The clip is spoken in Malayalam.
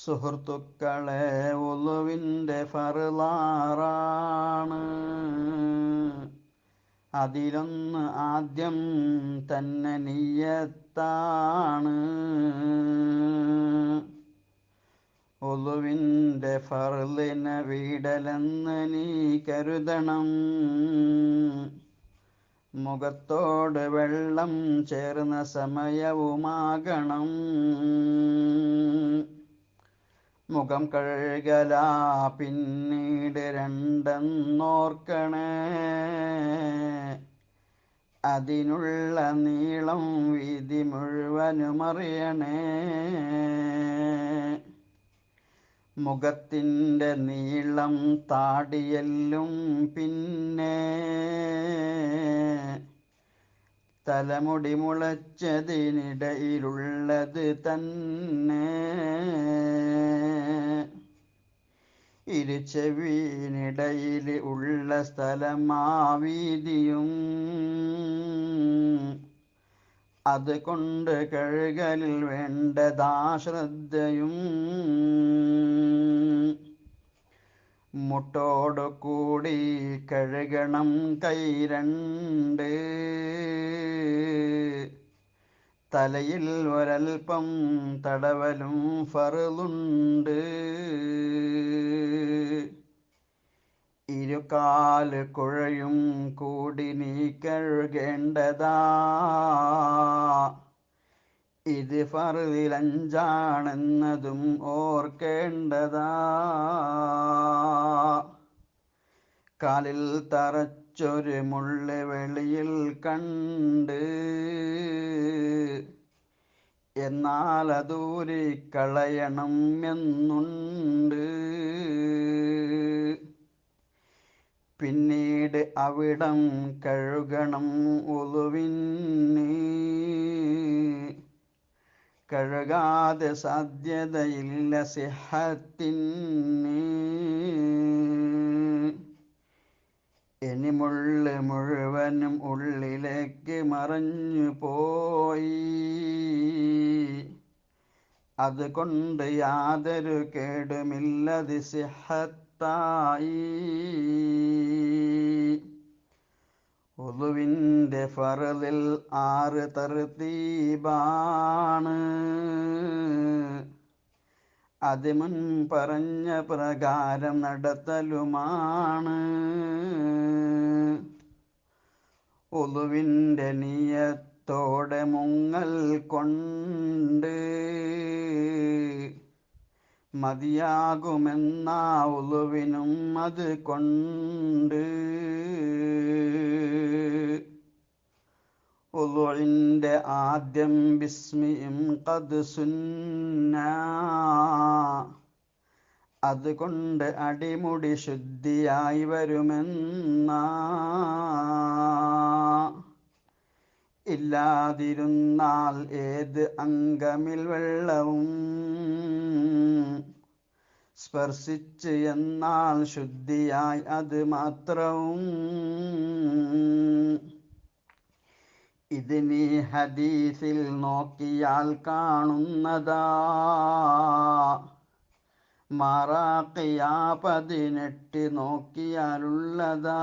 സുഹൃത്തുക്കളെ, ഉളുവിൻ്റെ ഫർളാറാണ്. അതിലൊന്ന് ആദ്യം തന്നെ നിയ്യത്താണ്. ഉളുവിൻ്റെ ഫർളിനെ വീടലെന്ന് നീ കരുതണം. മുഖത്തോട് വെള്ളം ചേർന്ന സമയവുമാകണം. മുഖം കഴുകലാ പിന്നീട് രണ്ടെന്നോർക്കണേ. അതിനുള്ള നീളം വീതി മുഴുവനുമറിയണേ. മുഖത്തിൻ്റെ നീളം താടിയെല്ലും പിന്നെ തലമുടി മുളച്ചതിനിടയിലുള്ളത് തന്നെ. ഇരുചെവിയിനിടയിൽ ഉള്ള സ്ഥലമാ വീതിയും. അതുകൊണ്ട് കഴുകലിൽ വേണ്ടതാ ശ്രദ്ധയും. മുട്ടോടു കൂടി കഴുകണം കൈ രണ്ട്. തലയിൽ ഒരൽപ്പം തടവലും ഫർളുണ്ട്. ഇരുകാല് കുഴയും കൂടി നീ കഴുകേണ്ടതാ. ഇത് ഫർളിൽ 5 ഓർക്കേണ്ടതാ. കാലിൽ തറച്ചൊരു മുള്ള് വെളിയിൽ കണ്ട്. എന്നാൽ അതൂരിക്കളയണം എന്നുണ്ട്. പിന്നീട് അവിടം കഴുകണം ഉളുവിന്. കഴുകാതെ സാധ്യതയില്ല സിഹത്തിന്. ഇനി മുള്ള് മുഴുവനും ഉള്ളിലേക്ക് മറഞ്ഞു പോയി. അതുകൊണ്ട് യാതൊരു കേടുമില്ലത് സിഹത്തായി. ഉളുവിൻ്റെ ഫർളിൽ 6 തർത്തീബാണ്. അത് മുൻ പറഞ്ഞ പ്രകാരം നടത്തലുമാണ്. ഉളുവിൻ്റെ നിയ്യത്തോടെ മുങ്ങൽ കൊണ്ട് മതിയാകുമെന്നാ ഉളുവിനും അത് കൊണ്ട്. ഉളുവിൻ്റെ ആദ്യം ബിസ്മിയും ഖദ് സുന്ന. അതുകൊണ്ട് അടിമുടി ശുദ്ധിയായി വരുമെന്നാ. ഇല്ലാതിരുന്നാൽ ഏത് അംഗമിൽ വെള്ളവും സ്പർശിച്ച് എന്നാൽ ശുദ്ധിയായി അത് മാത്രവും. ഇത് നീ ഹദീസിൽ നോക്കിയാൽ കാണുന്നതാ. മാറാഖിയ 18 നോക്കിയാലുള്ളതാ.